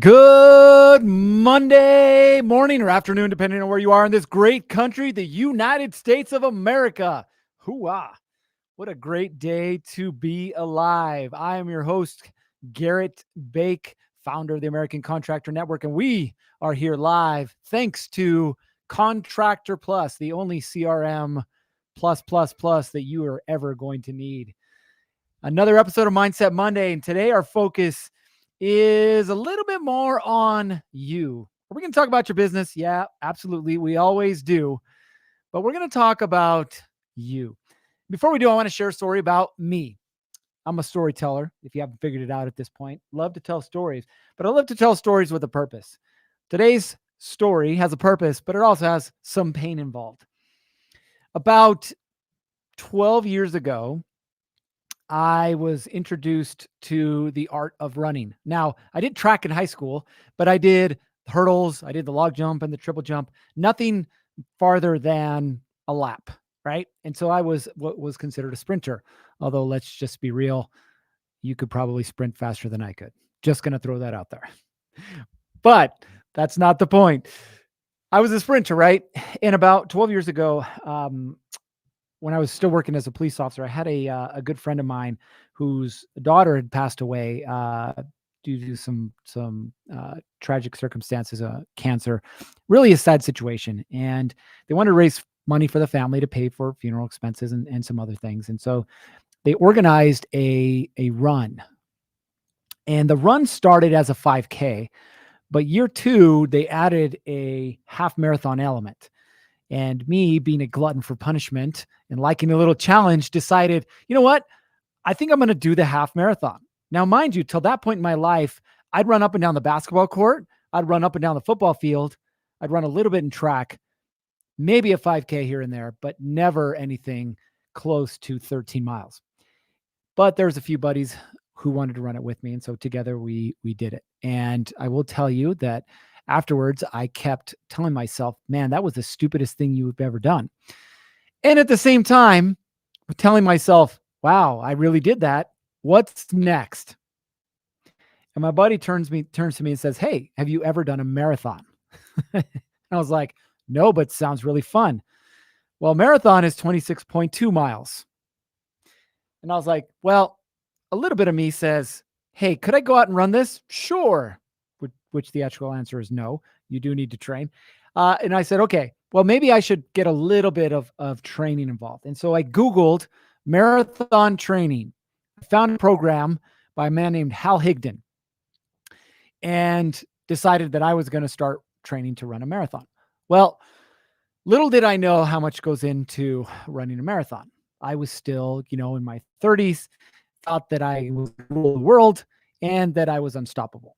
Good Monday morning or afternoon, depending on where you are in this great country, the United States of America. Hooah. What a great day to be alive. I am your host, Garrett Bake, founder of the American Contractor Network, and we are here live thanks to Contractor Plus, the only CRM plus that you are ever going to need. Another episode of Mindset Monday, and today our focus is a little bit more on you. Are we going to talk about your business? Yeah, absolutely. We always do. But we're going to talk about you. Before we do, I want to share a story about me. I'm a storyteller, if you haven't figured it out at this point. Love to tell stories, but I love to tell stories with a purpose. Today's story has a purpose, but it also has some pain involved. About 12 years ago, I was introduced to the art of running. Now, I did track in high school, but I did hurdles, I did the log jump and the triple jump, nothing farther than a lap, right? And so I was what was considered a sprinter. Although, let's just be real, you could probably sprint faster than I could. Just going to throw that out there. But that's not the point. I was a sprinter, right? And about 12 years ago, when I was still working as a police officer, I had a good friend of mine whose daughter had passed away due to some tragic circumstances, cancer. Really a sad situation, and they wanted to raise money for the family to pay for funeral expenses and some other things. And so they organized a run, and the run started as a 5K, but year two they added a half marathon element. And me, being a glutton for punishment and liking a little challenge, decided, you know what? I think I'm going to do the half marathon. Now, mind you, till that point in my life, I'd run up and down the basketball court. I'd run up and down the football field. I'd run a little bit in track, maybe a 5K here and there, but never anything close to 13 miles. But there's a few buddies who wanted to run it with me. And so together we did it. And I will tell you that afterwards, I kept telling myself, man, that was the stupidest thing you've ever done. And at the same time, telling myself, wow, I really did that. What's next? And my buddy turns to me and says, hey, have you ever done a marathon? I was like, no, but sounds really fun. Well, marathon is 26.2 miles. And I was like, well, a little bit of me says, hey, could I go out and run this? Sure. Which the actual answer is no. You do need to train. And I said, okay, well, maybe I should get a little bit of training involved. And so I Googled marathon training. I found a program by a man named Hal Higdon and decided that I was going to start training to run a marathon. Well, little did I know how much goes into running a marathon. I was still, in my 30s, thought that I was rule the world and that I was unstoppable.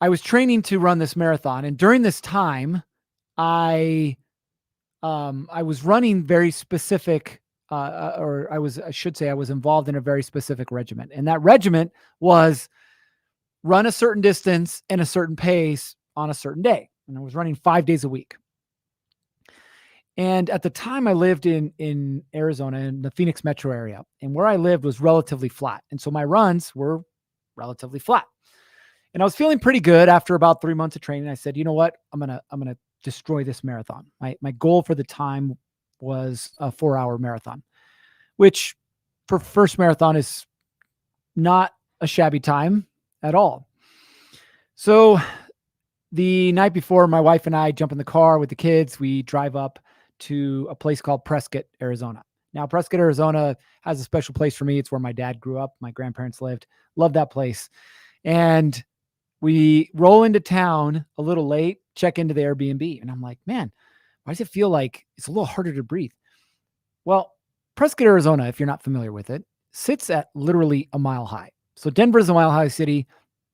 I was training to run this marathon, and during this time, I was running very specific, I was involved in a very specific regiment, and that regiment was run a certain distance and a certain pace on a certain day, and I was running 5 days a week. And at the time, I lived in Arizona, in the Phoenix metro area, and where I lived was relatively flat, and so my runs were relatively flat. And I was feeling pretty good after about 3 months of training. I said, you know what? I'm gonna destroy this marathon. My goal for the time was a 4-hour marathon, which for first marathon is not a shabby time at all. So the night before, my wife and I jump in the car with the kids. We drive up to a place called Prescott, Arizona. Now, Prescott, Arizona has a special place for me. It's where my dad grew up. My grandparents lived. Love that place. And we roll into town a little late, check into the Airbnb, and I'm like, man, why does it feel like it's a little harder to breathe? Well, Prescott, Arizona, if you're not familiar with it, sits at literally a mile high. So Denver's a mile high city.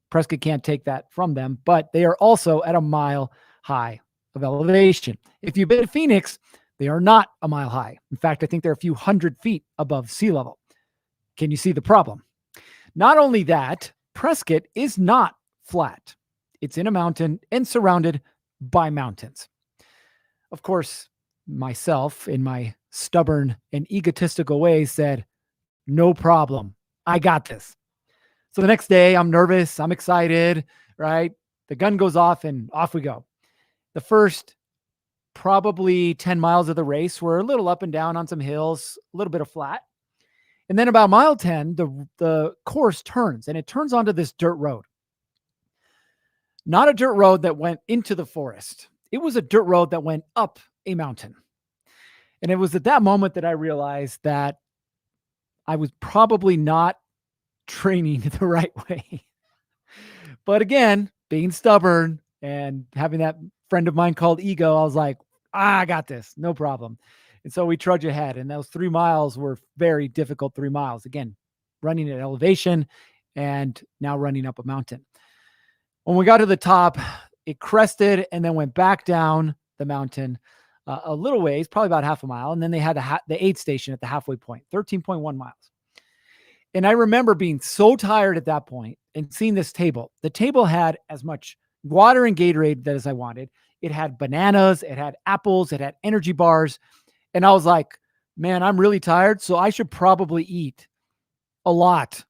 Prescott can't take that from them, but they are also at a mile high of elevation. If you've been to Phoenix, they are not a mile high. In fact, I think they're a few hundred feet above sea level. Can you see the problem? Not only that, Prescott is not flat. It's in a mountain and surrounded by mountains. Of course, myself, in my stubborn and egotistical way, said, no problem. I got this. So the next day, I'm nervous, I'm excited, right? The gun goes off and off we go. The first probably 10 miles of the race were a little up and down on some hills, a little bit of flat. And then about mile 10, the course turns and it turns onto this dirt road. Not a dirt road that went into the forest. It was a dirt road that went up a mountain. And it was at that moment that I realized that I was probably not training the right way. But again, being stubborn and having that friend of mine called ego, I was like, I got this, no problem. And so we trudge ahead. And those 3 miles were very difficult 3 miles. Again, running at elevation and now running up a mountain. When we got to the top, it crested and then went back down the mountain a little ways, probably about half a mile. And then they had the aid station at the halfway point, 13.1 miles. And I remember being so tired at that point and seeing this table. The table had as much water and Gatorade as I wanted. It had bananas, it had apples, it had energy bars. And I was like, man, I'm really tired. So I should probably eat a lot.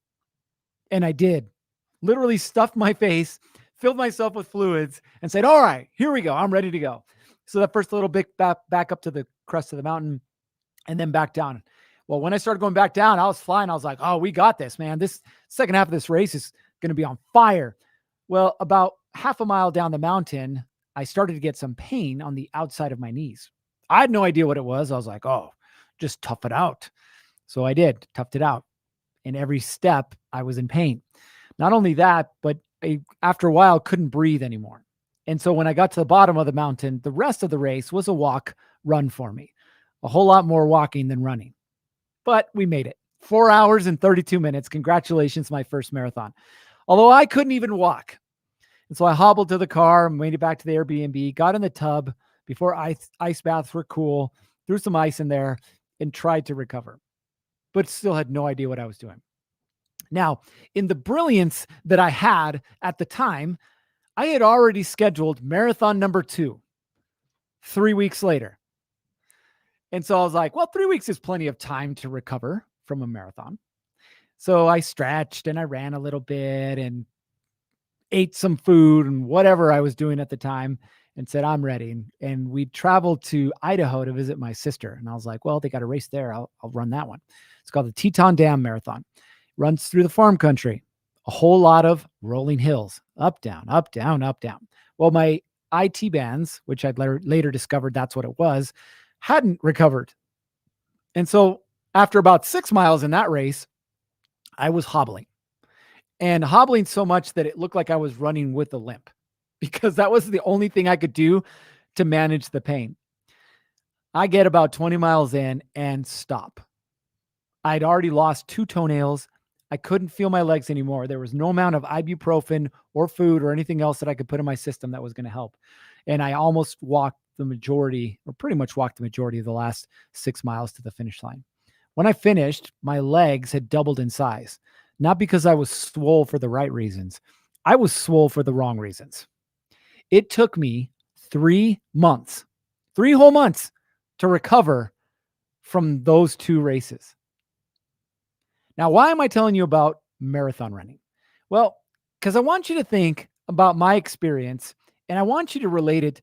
And I did. Literally stuffed my face, filled myself with fluids, and said, all right, here we go. I'm ready to go. So that first little bit back up to the crest of the mountain and then back down. Well, when I started going back down, I was flying. I was like, oh, we got this, man. This second half of this race is going to be on fire. Well, about half a mile down the mountain, I started to get some pain on the outside of my knees. I had no idea what it was. I was like, oh, just tough it out. So I did, toughed it out. And every step I was in pain. Not only that, but after a while, couldn't breathe anymore. And so when I got to the bottom of the mountain, the rest of the race was a walk run for me. A whole lot more walking than running. But we made it. 4 hours and 32 minutes. Congratulations, my first marathon. Although I couldn't even walk. And so I hobbled to the car, made it back to the Airbnb, got in the tub before ice baths were cool, threw some ice in there, and tried to recover. But still had no idea what I was doing. Now, in the brilliance that I had at the time, I had already scheduled marathon number 2 3 weeks later. And so I was like, well, 3 weeks is plenty of time to recover from a marathon. So I stretched and I ran a little bit and ate some food and whatever I was doing at the time and said, I'm ready. And we traveled to Idaho to visit my sister. And I was like, well, they got a race there. I'll run that one. It's called the Teton Dam Marathon. Runs through the farm country, a whole lot of rolling hills, up, down, up, down, up, down. Well, my IT bands, which I'd later discovered that's what it was, hadn't recovered. And so after about 6 miles in that race, I was hobbling and hobbling so much that it looked like I was running with a limp because that was the only thing I could do to manage the pain. I get about 20 miles in and stop. I'd already lost 2 toenails. I couldn't feel my legs anymore. There was no amount of ibuprofen or food or anything else that I could put in my system that was going to help. And I almost walked the majority, or pretty much walked the majority of the last 6 miles to the finish line. When I finished, my legs had doubled in size, not because I was swole for the right reasons. I was swole for the wrong reasons. It took me 3 months, 3 whole months to recover from those 2 races. Now, why am I telling you about marathon running? Well, because I want you to think about my experience and I want you to relate it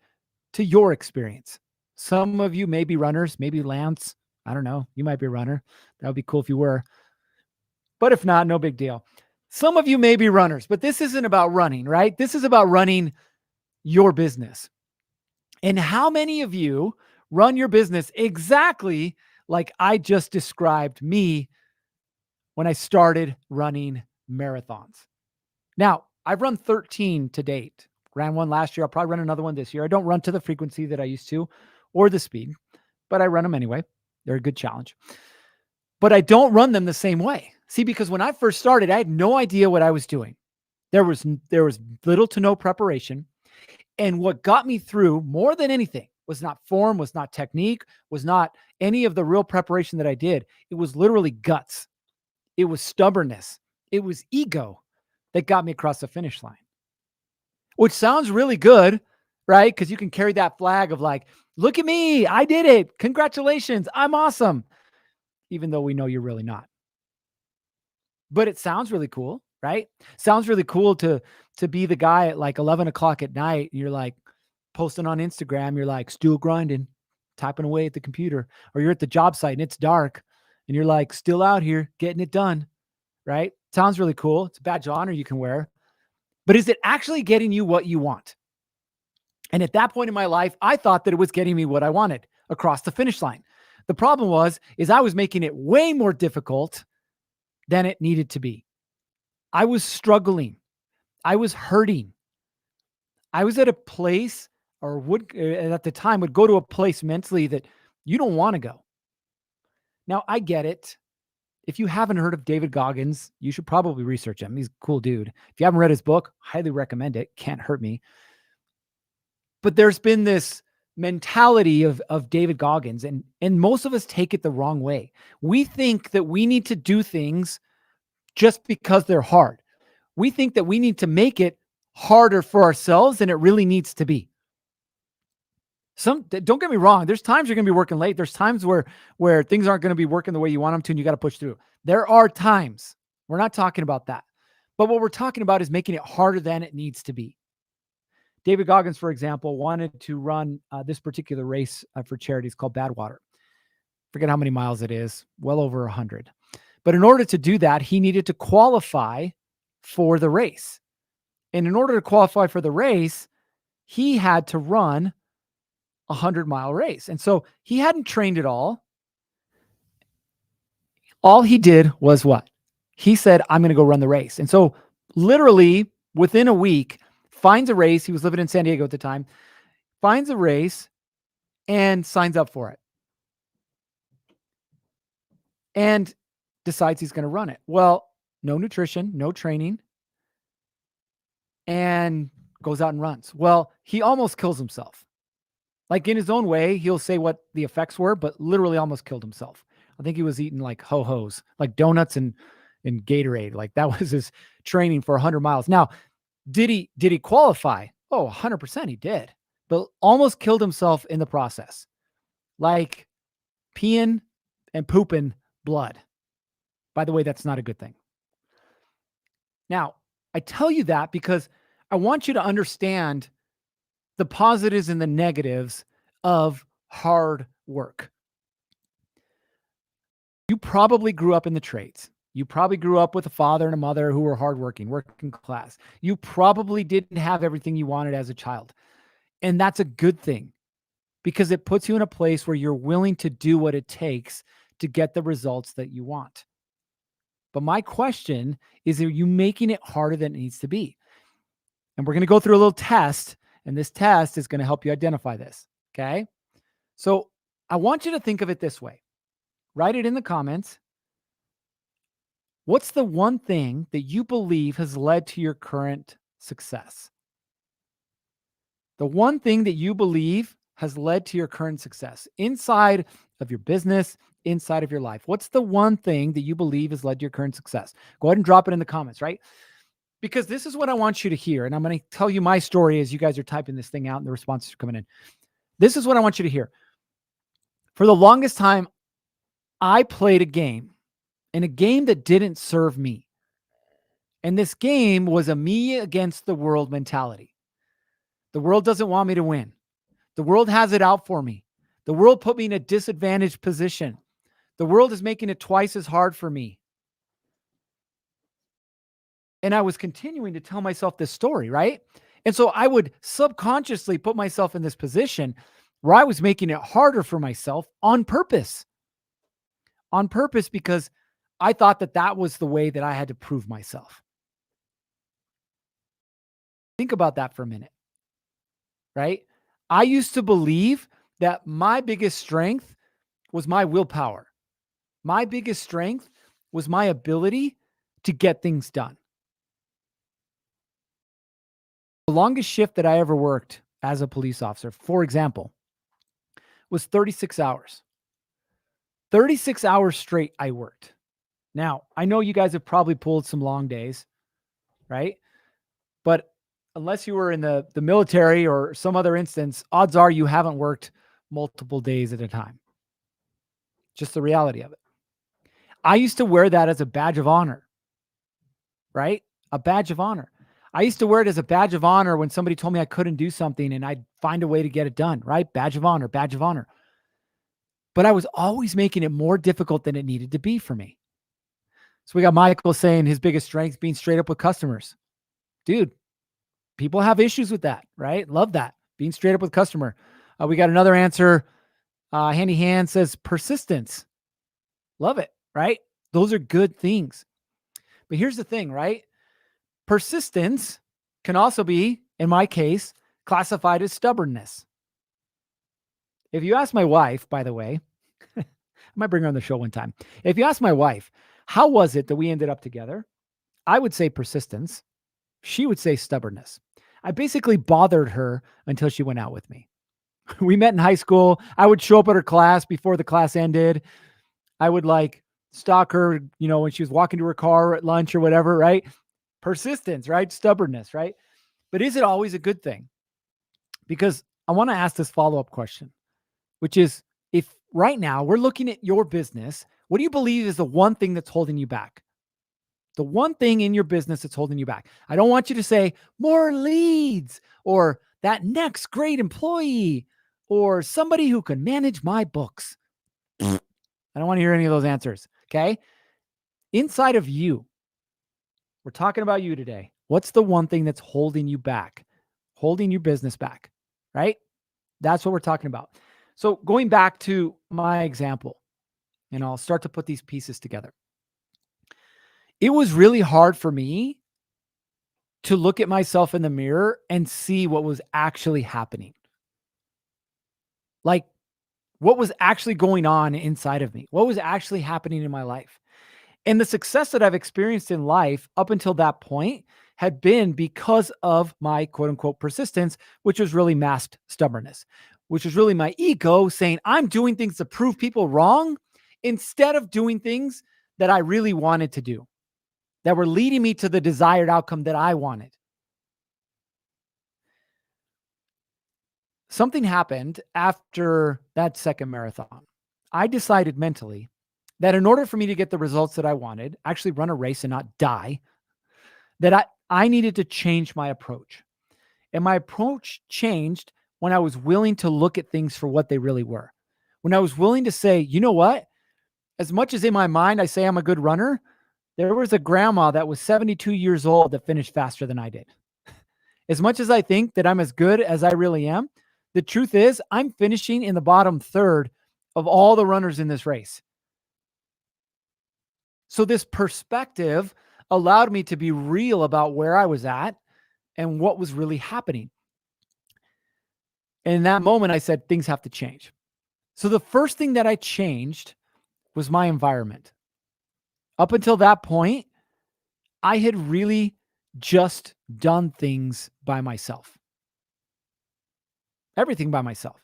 to your experience. Some of you may be runners, maybe Lance. I don't know. You might be a runner. That would be cool if you were. But if not, no big deal. Some of you may be runners, but this isn't about running, right? This is about running your business. And how many of you run your business exactly like I just described me when I started running marathons? Now, I've run 13 to date. Ran one last year. I'll probably run another one this year. I don't run to the frequency that I used to or the speed, but I run them anyway. They're a good challenge. But I don't run them the same way. See, because when I first started, I had no idea what I was doing. There was little to no preparation. And what got me through more than anything was not form, was not technique, was not any of the real preparation that I did. It was literally guts. It was stubbornness. It was ego that got me across the finish line. Which sounds really good, right? Because you can carry that flag of like, look at me, I did it. Congratulations, I'm awesome. Even though we know you're really not. But it sounds really cool. right? Sounds really cool to be the guy at like 11 o'clock at night. And you're like posting on Instagram. You're like still grinding, typing away at the computer, or you're at the job site and it's dark and you're like still out here getting it done, right? Sounds really cool. It's a badge of honor you can wear. But is it actually getting you what you want? And at that point in my life, I thought that it was getting me what I wanted across the finish line. The problem is I was making it way more difficult than it needed to be. I was struggling. I was hurting. I was at a place, or would at the time would go to a place mentally that you don't want to go. Now, I get it. If you haven't heard of David Goggins, you should probably research him. He's a cool dude. If you haven't read his book, highly recommend it. Can't hurt me. But there's been this mentality of David Goggins, and most of us take it the wrong way. We think that we need to do things just because they're hard. We think that we need to make it harder for ourselves than it really needs to be. Don't get me wrong. There's times you're going to be working late. There's times where things aren't going to be working the way you want them to, and you got to push through. There are times. We're not talking about that. But what we're talking about is making it harder than it needs to be. David Goggins, for example, wanted to run this particular race for charity. It's called Badwater. Forget how many miles it is. Well over 100. But in order to do that, he needed to qualify for the race. And in order to qualify for the race, he had to run a 100-mile race. And so he hadn't trained at all. All he did was what? He said, I'm going to go run the race. And so literally within a week, finds a race. He was living in San Diego at the time, finds a race and signs up for it and decides he's going to run it. Well, no nutrition, no training, and goes out and runs. Well, he almost kills himself. Like in his own way, he'll say what the effects were, but literally almost killed himself. I think he was eating like ho-hos, like donuts and Gatorade. Like that was his training for 100 miles. Now, did he qualify? Oh, 100% he did, but almost killed himself in the process. Like peeing and pooping blood. By the way, that's not a good thing. Now, I tell you that because I want you to understand the positives and the negatives of hard work. You probably grew up in the trades. You probably grew up with a father and a mother who were hardworking, working class. You probably didn't have everything you wanted as a child. And that's a good thing because it puts you in a place where you're willing to do what it takes to get the results that you want. But my question is, are you making it harder than it needs to be? And we're going to go through a little test, and this test is going to help you identify this. Okay. So I want you to think of it this way. Write it in the comments. What's the one thing that you believe has led to your current success? The one thing that you believe has led to your current success inside of your business, inside of your life. What's the one thing that you believe has led to your current success? Go ahead and drop it in the comments, right? Because this is what I want you to hear. And I'm going to tell you my story as you guys are typing this thing out and the responses are coming in. This is what I want you to hear. For the longest time, I played a game, and a game that didn't serve me. And this game was a me against the world mentality. The world doesn't want me to win. The world has it out for me. The world put me in a disadvantaged position. The world is making it twice as hard for me. And I was continuing to tell myself this story, right? And so I would subconsciously put myself in this position where I was making it harder for myself on purpose. On purpose, because I thought that that was the way that I had to prove myself. Think about that for a minute, right? I used to believe that my biggest strength was my willpower. My biggest strength was my ability to get things done. The longest shift that I ever worked as a police officer, for example, was 36 hours. 36 hours straight I worked. Now, I know you guys have probably pulled some long days, right? But unless you were in the military or some other instance, odds are you haven't worked multiple days at a time. Just the reality of it. I used to wear that as a badge of honor, right? A badge of honor. I used to wear it as a badge of honor when somebody told me I couldn't do something and I'd find a way to get it done, right? Badge of honor, badge of honor. But I was always making it more difficult than it needed to be for me. So we got Michael saying his biggest strength being straight up with customers. Dude, people have issues with that, right? Love that. Being straight up with customer. We got another answer. Handy Hand says persistence. Love it, right? Those are good things. But here's the thing, right? Persistence can also be, in my case, classified as stubbornness. If you ask my wife, by the way, I might bring her on the show one time. If you ask my wife, how was it that we ended up together? I would say persistence. She would say stubbornness. I basically bothered her until she went out with me. We met in high school. I would show up at her class before the class ended. I would like stalk her, when she was walking to her car at lunch or whatever, right? Persistence, right? Stubbornness, right? But is it always a good thing? Because I want to ask this follow-up question, which is, if right now we're looking at your business, what do you believe is the one thing that's holding you back? The one thing in your business that's holding you back. I don't want you to say more leads or that next great employee or somebody who can manage my books. I don't want to hear any of those answers. Okay. Inside of you, we're talking about you today. What's the one thing that's holding you back, holding your business back, right? That's what we're talking about. So going back to my example, and I'll start to put these pieces together. It was really hard for me to look at myself in the mirror and see what was actually happening. Like what was actually going on inside of me, what was actually happening in my life. And the success that I've experienced in life up until that point had been because of my quote unquote persistence, which was really masked stubbornness, which was really my ego saying I'm doing things to prove people wrong instead of doing things that I really wanted to do, that were leading me to the desired outcome that I wanted. Something happened after that second marathon. I decided mentally that in order for me to get the results that I wanted, actually run a race and not die, that I needed to change my approach. And my approach changed when I was willing to look at things for what they really were. When I was willing to say, you know what? As much as in my mind I say I'm a good runner, there was a grandma that was 72 years old that finished faster than I did. As much as I think that I'm as good as I really am, the truth is I'm finishing in the bottom third of all the runners in this race. So this perspective allowed me to be real about where I was at and what was really happening. And in that moment, I said, things have to change. So the first thing that I changed was my environment. Up until that point, I had really just done things by myself. Everything by myself.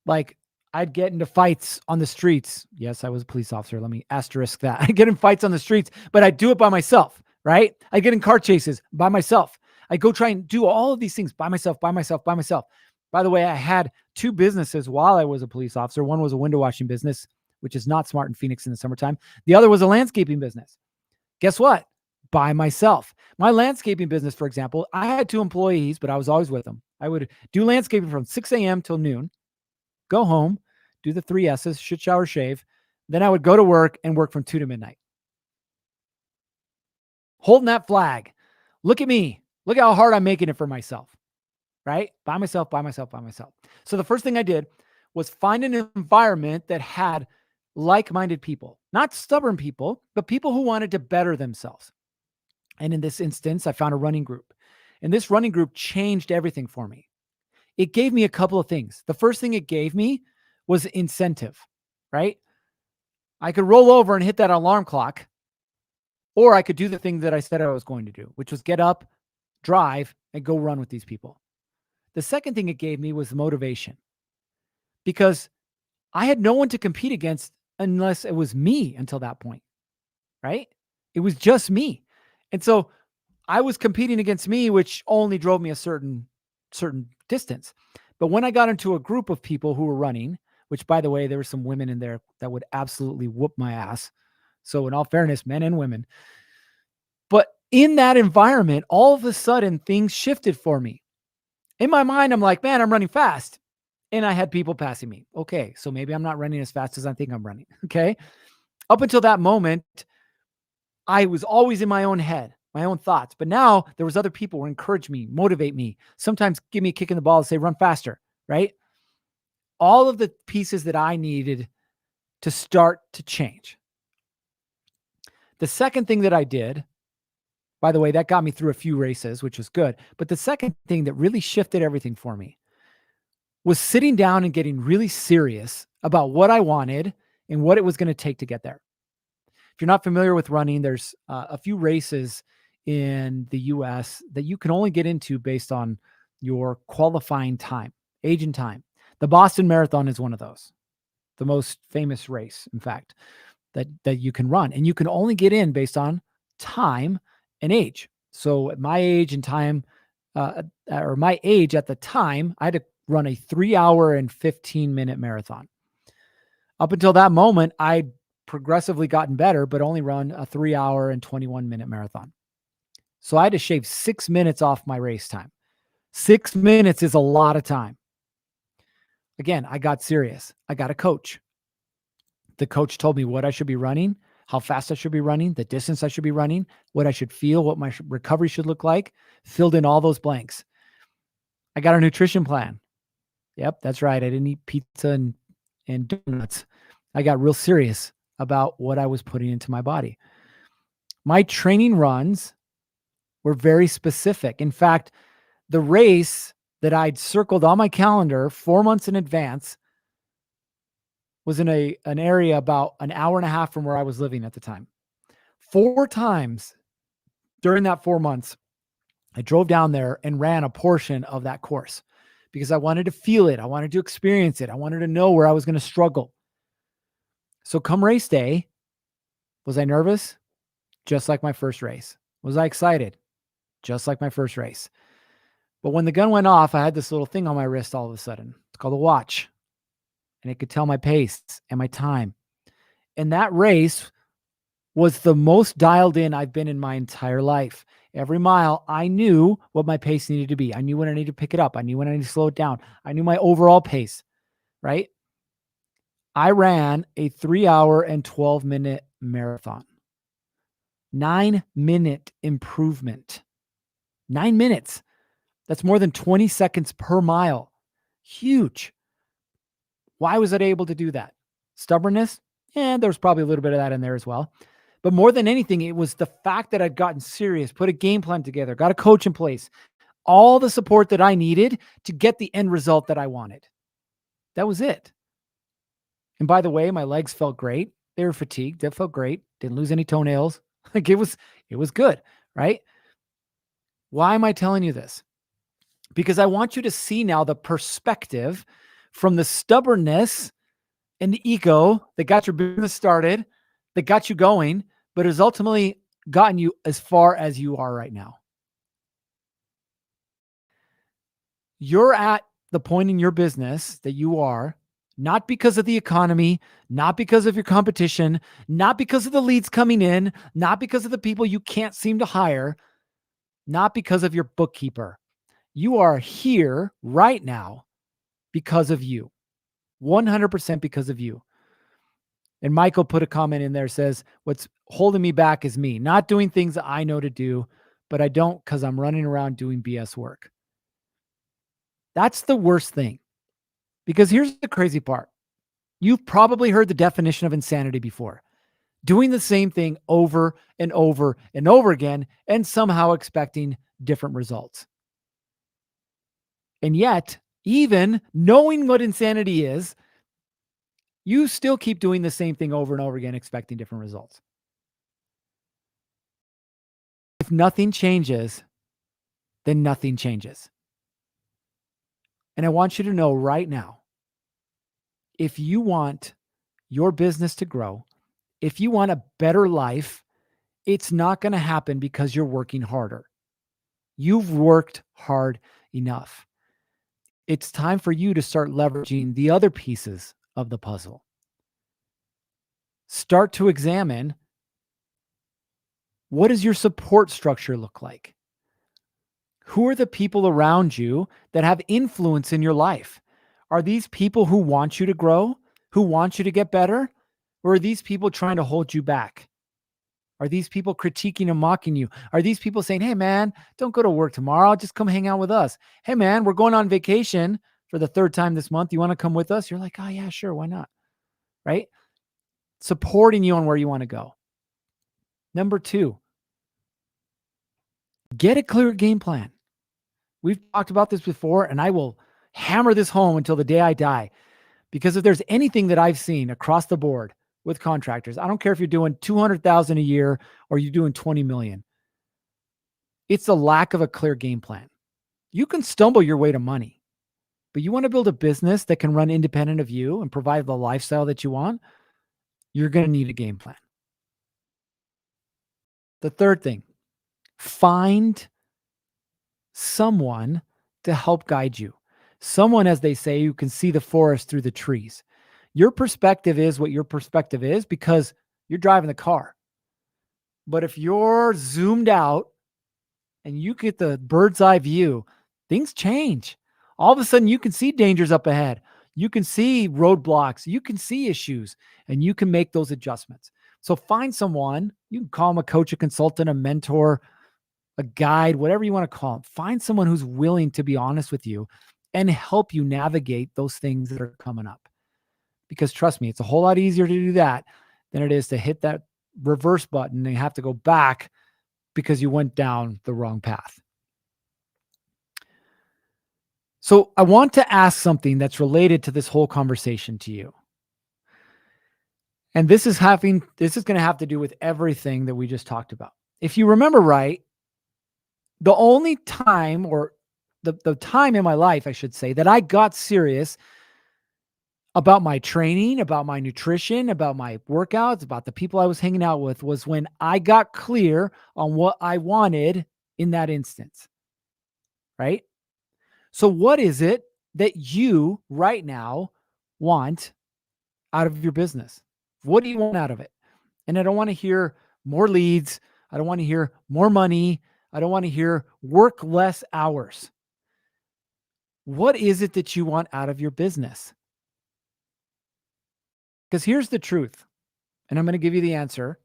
Like I'd get into fights on the streets. Yes, I was a police officer. Let me asterisk that. I get in fights on the streets, but I do it by myself, right? I get in car chases by myself. I go try and do all of these things by myself, by myself, by myself. By the way, I had two businesses while I was a police officer. One was a window washing business, which is not smart in Phoenix in the summertime. The other was a landscaping business. Guess what? By myself. My landscaping business, for example, I had 2 employees, but I was always with them. I would do landscaping from 6 a.m. till noon, go home, do the 3 S's, shit, shower, shave. Then I would go to work and work from 2 to midnight. Holding that flag. Look at me. Look how hard I'm making it for myself, right? By myself, by myself, by myself. So the first thing I did was find an environment that had like-minded people, not stubborn people, but people who wanted to better themselves. And in this instance, I found a running group. And this running group changed everything for me. It gave me a couple of things. The first thing it gave me was incentive, right? I could roll over and hit that alarm clock, or I could do the thing that I said I was going to do, which was get up, drive, and go run with these people. The second thing it gave me was motivation, because I had no one to compete against unless it was me until that point, right? It was just me. And so I was competing against me, which only drove me a certain distance. But when I got into a group of people who were running, which by the way, there were some women in there that would absolutely whoop my ass. So in all fairness, men and women. But In that environment, all of a sudden things shifted for me. In my mind, I'm like, man, I'm running fast. And I had people passing me. Okay, so maybe I'm not running as fast as I think I'm running. Okay. Up until that moment, I was always in my own head, my own thoughts. But now there was other people who encourage me, motivate me, sometimes give me a kick in the ball and say, run faster, right? All of the pieces that I needed to start to change. The second thing that I did, by the way, that got me through a few races, which was good. But the second thing that really shifted everything for me was sitting down and getting really serious about what I wanted and what it was going to take to get there. If you're not familiar with running, there's a few races in the US that you can only get into based on your qualifying time, age and time. The Boston Marathon is one of those, the most famous race, in fact, that you can run. And you can only get in based on time and age. So at my age and time, or my age at the time, I had to run a 3 hour and 15-minute marathon. Up until that moment, I'd progressively gotten better, but only run a 3 hour and 21-minute marathon. So I had to shave 6 minutes off my race time. 6 minutes is a lot of time. Again, I got serious. I got a coach. The coach told me what I should be running, how fast I should be running, the distance I should be running, what I should feel, what my recovery should look like, filled in all those blanks. I got a nutrition plan. Yep, that's right. I didn't eat pizza and donuts. I got real serious about what I was putting into my body. My training runs were very specific. In fact, the race that I'd circled on my calendar 4 months in advance was in an area about an hour and a half from where I was living at the time. 4 times during that 4 months, I drove down there and ran a portion of that course because I wanted to feel it. I wanted to experience it. I wanted to know where I was going to struggle. So come race day, was I nervous? Just like my first race. Was I excited? Just like my first race. But when the gun went off, I had this little thing on my wrist all of a sudden. It's called a watch. And it could tell my pace and my time. And that race was the most dialed in I've been in my entire life. Every mile, I knew what my pace needed to be. I knew when I needed to pick it up. I knew when I needed to slow it down. I knew my overall pace, right? I ran a 3 hour and 12-minute marathon. 9-minute improvement. 9 minutes. That's more than 20 seconds per mile. Huge. Why was I able to do that? Stubbornness? Yeah, there was probably a little bit of that in there as well. But more than anything, it was the fact that I'd gotten serious, put a game plan together, got a coach in place, all the support that I needed to get the end result that I wanted. That was it. And by the way, my legs felt great. They were fatigued. That felt great. Didn't lose any toenails. Like it was good, right? Why am I telling you this? Because I want you to see now the perspective from the stubbornness and the ego that got your business started, that got you going, but has ultimately gotten you as far as you are right now. You're at the point in your business that you are, not because of the economy, not because of your competition, not because of the leads coming in, not because of the people you can't seem to hire, not because of your bookkeeper. You are here right now because of you. 100% because of you. And Michael put a comment in there, says, what's holding me back is me, not doing things that I know to do, but I don't because I'm running around doing BS work. That's the worst thing. Because here's the crazy part. You've probably heard the definition of insanity before. Doing the same thing over and over and over again and somehow expecting different results. And yet, even knowing what insanity is, you still keep doing the same thing over and over again, expecting different results. If nothing changes, then nothing changes. And I want you to know right now, if you want your business to grow, if you want a better life, it's not going to happen because you're working harder. You've worked hard enough. It's time for you to start leveraging the other pieces of the puzzle. Start to examine What does your support structure look like? Who are the people around you that have influence in your life? Are these people who want you to grow, who want you to get better? Or are these people trying to hold you back? Are these people critiquing and mocking you? Are these people saying, hey, man, don't go to work tomorrow. Just come hang out with us. Hey, man, we're going on vacation for the third time this month. You want to come with us? You're like, oh, yeah, sure. Why not? Right? Supporting you on where you want to go. Number 2, get a clear game plan. We've talked about this before, and I will hammer this home until the day I die. Because if there's anything that I've seen across the board with contractors, I don't care if you're doing 200,000 a year or you're doing 20 million. It's the lack of a clear game plan. You can stumble your way to money, but you want to build a business that can run independent of you and provide the lifestyle that you want, you're going to need a game plan. The third thing, find someone to help guide you. Someone, as they say, who can see the forest through the trees. Your perspective is what your perspective is because you're driving the car. But if you're zoomed out and you get the bird's eye view, things change. All of a sudden, you can see dangers up ahead. You can see roadblocks. You can see issues, and you can make those adjustments. So find someone. You can call them a coach, a consultant, a mentor, a guide, whatever you want to call them. Find someone who's willing to be honest with you and help you navigate those things that are coming up. Because trust me, it's a whole lot easier to do that than it is to hit that reverse button and you have to go back because you went down the wrong path. So I want to ask something that's related to this whole conversation to you. And this is going to have to do with everything that we just talked about. If you remember right, the only time, or the time in my life, I should say, that I got serious about my training, about my nutrition, about my workouts, about the people I was hanging out with was when I got clear on what I wanted in that instance, right? So what is it that you right now want out of your business? What do you want out of it? And I don't want to hear more leads. I don't want to hear more money. I don't want to hear work less hours. What is it that you want out of your business? Because here's the truth, and I'm going to give you the answer,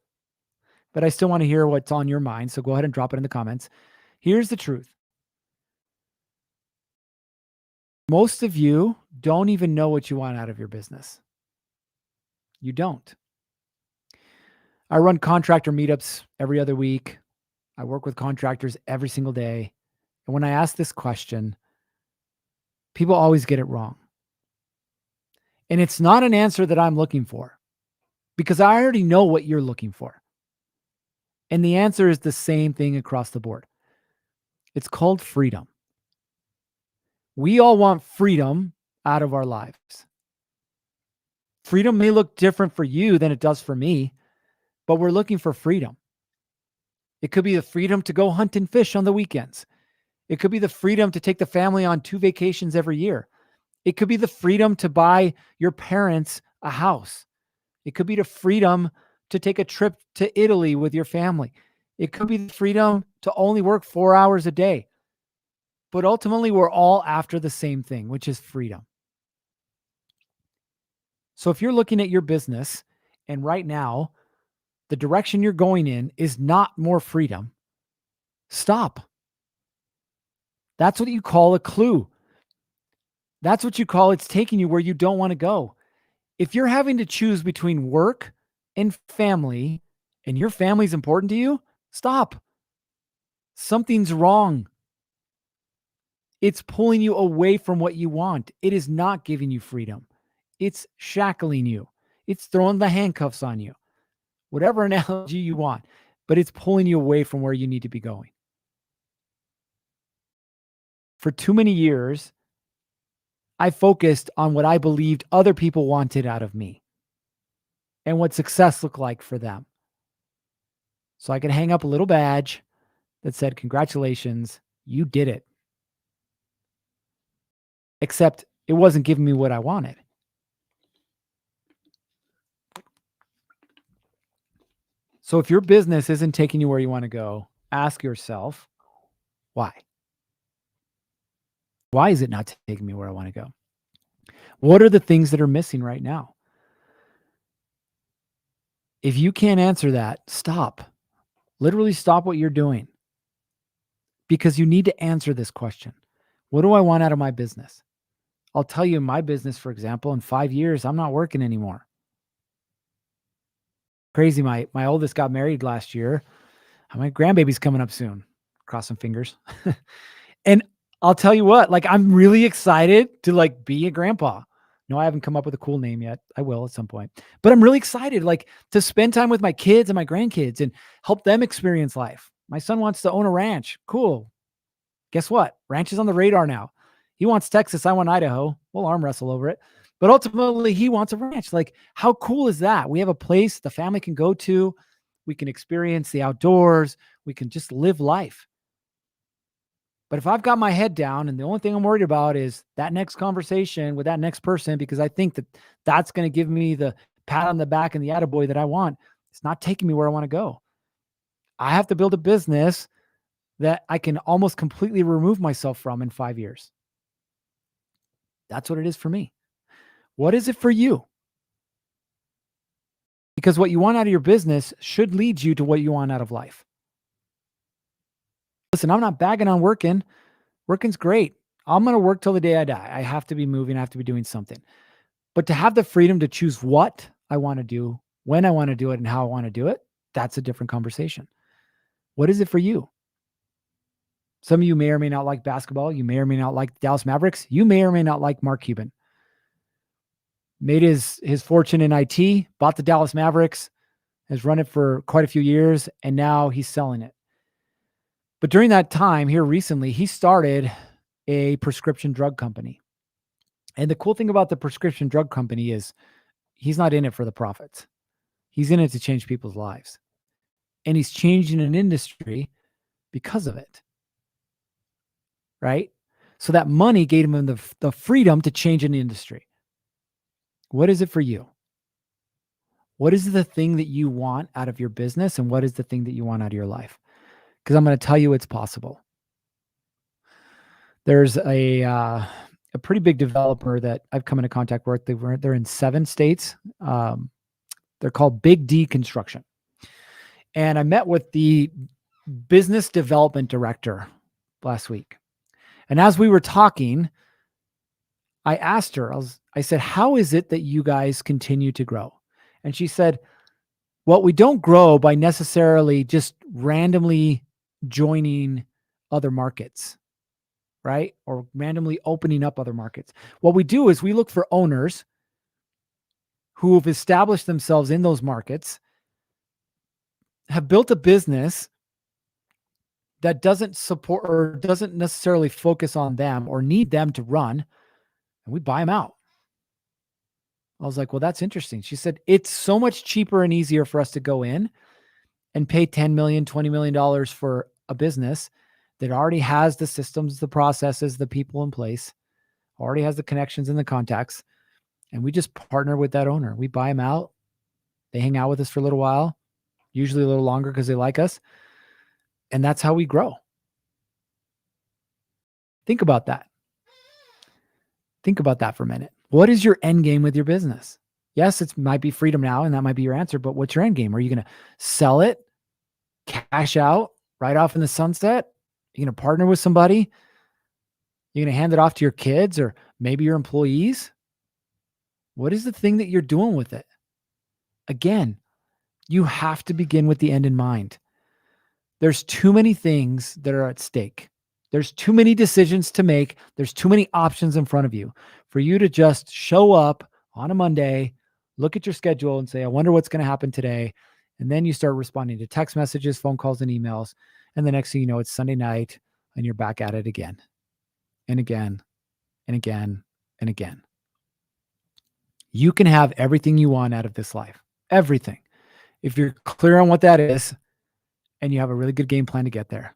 but I still want to hear what's on your mind. So go ahead and drop it in the comments. Here's the truth. Most of you don't even know what you want out of your business. You don't. I run contractor meetups every other week. I work with contractors every single day. And when I ask this question, people always get it wrong. And it's not an answer that I'm looking for because I already know what you're looking for. And the answer is the same thing across the board. It's called freedom. We all want freedom out of our lives. Freedom may look different for you than it does for me, but we're looking for freedom. It could be the freedom to go hunt and fish on the weekends. It could be the freedom to take the family on 2 vacations every year. It could be the freedom to buy your parents a house. It could be the freedom to take a trip to Italy with your family. It could be the freedom to only work 4 hours a day. But ultimately, we're all after the same thing, which is freedom. So if you're looking at your business and right now, the direction you're going in is not more freedom, stop. That's what you call a clue. That's what you call it's taking you where you don't want to go. If you're having to choose between work and family, and your family's important to you, stop. Something's wrong. It's pulling you away from what you want. It is not giving you freedom. It's shackling you. It's throwing the handcuffs on you. Whatever analogy you want, but it's pulling you away from where you need to be going. For too many years, I focused on what I believed other people wanted out of me and what success looked like for them. So I could hang up a little badge that said, congratulations, you did it. Except it wasn't giving me what I wanted. So if your business isn't taking you where you want to go, ask yourself, why? Why is it not taking me where I want to go? What are the things that are missing right now? If you can't answer that, stop. Literally stop what you're doing, because you need to answer this question. What do I want out of my business? I'll tell you, my business, for example, in 5 years, I'm not working anymore. Crazy. My oldest got married last year. My grandbaby's coming up soon. Cross some fingers. And I'll tell you what, like, I'm really excited to like be a grandpa. No, I haven't come up with a cool name yet. I will at some point. But I'm really excited, like, to spend time with my kids and my grandkids and help them experience life. My son wants to own a ranch. Cool. Guess what? Ranch is on the radar now. He wants Texas. I want Idaho. We'll arm wrestle over it. But ultimately, he wants a ranch. Like, how cool is that? We have a place the family can go to. We can experience the outdoors. We can just live life. But if I've got my head down and the only thing I'm worried about is that next conversation with that next person, because I think that that's going to give me the pat on the back and the attaboy that I want, it's not taking me where I want to go. I have to build a business that I can almost completely remove myself from in 5 years. That's what it is for me. What is it for you? Because what you want out of your business should lead you to what you want out of life. Listen, I'm not bagging on working. Working's great. I'm going to work till the day I die. I have to be moving. I have to be doing something. But to have the freedom to choose what I want to do, when I want to do it, and how I want to do it, that's a different conversation. What is it for you? Some of you may or may not like basketball. You may or may not like the Dallas Mavericks. You may or may not like Mark Cuban. Made his fortune in IT, bought the Dallas Mavericks, has run it for quite a few years, and now he's selling it. But during that time here recently, he started a prescription drug company. And the cool thing about the prescription drug company is he's not in it for the profits. He's in it to change people's lives. And he's changing an industry because of it. Right? So that money gave him the freedom to change an industry. What is it for you? What is the thing that you want out of your business, and what is the thing that you want out of your life? Because I'm going to tell you it's possible. There's a pretty big developer that I've come into contact with. They're in 7 states. They're called Big D Construction. And I met with the business development director last week. And as we were talking, I asked her, I said, how is it that you guys continue to grow? And she said, well, we don't grow by necessarily just randomly joining other markets, right? Or randomly opening up other markets. What we do is we look for owners who have established themselves in those markets, have built a business that doesn't support or doesn't necessarily focus on them or need them to run, and we buy them out. I was like, well, that's interesting. She said, it's so much cheaper and easier for us to go in and pay $10 million, $20 million for a business that already has the systems, the processes, the people in place, already has the connections and the contacts. And we just partner with that owner. We buy them out. They hang out with us for a little while, usually a little longer because they like us. And that's how we grow. Think about that. Think about that for a minute. What is your end game with your business? Yes, it might be freedom now, and that might be your answer, but what's your end game? Are you going to sell it, cash out, right off in the sunset? You're going to partner with somebody? You're going to hand it off to your kids or maybe your employees? What is the thing that you're doing with it? Again, you have to begin with the end in mind. There's too many things that are at stake. There's too many decisions to make. There's too many options in front of you for you to just show up on a Monday, look at your schedule and say, I wonder what's going to happen today. And then you start responding to text messages, phone calls, and emails. And the next thing you know, it's Sunday night and you're back at it again and again and again and again. You can have everything you want out of this life. Everything. If you're clear on what that is and you have a really good game plan to get there.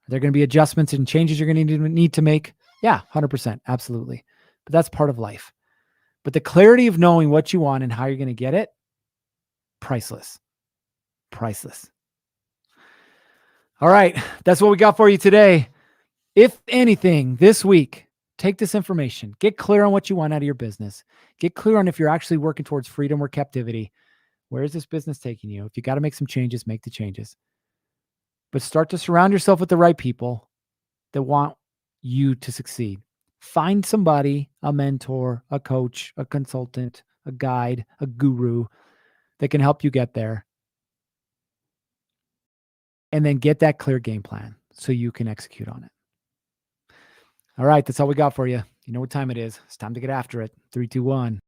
Are there going to be adjustments and changes you're going to need to make? Yeah, 100%. Absolutely. But that's part of life. But the clarity of knowing what you want and how you're going to get it, priceless. Priceless. All right. That's what we got for you today. If anything, this week, take this information, get clear on what you want out of your business, get clear on if you're actually working towards freedom or captivity. Where is this business taking you? If you got to make some changes, make the changes. But start to surround yourself with the right people that want you to succeed. Find somebody, a mentor, a coach, a consultant, a guide, a guru that can help you get there. And then get that clear game plan so you can execute on it. All right, that's all we got for you. You know what time it is. It's time to get after it. 3, 2, 1.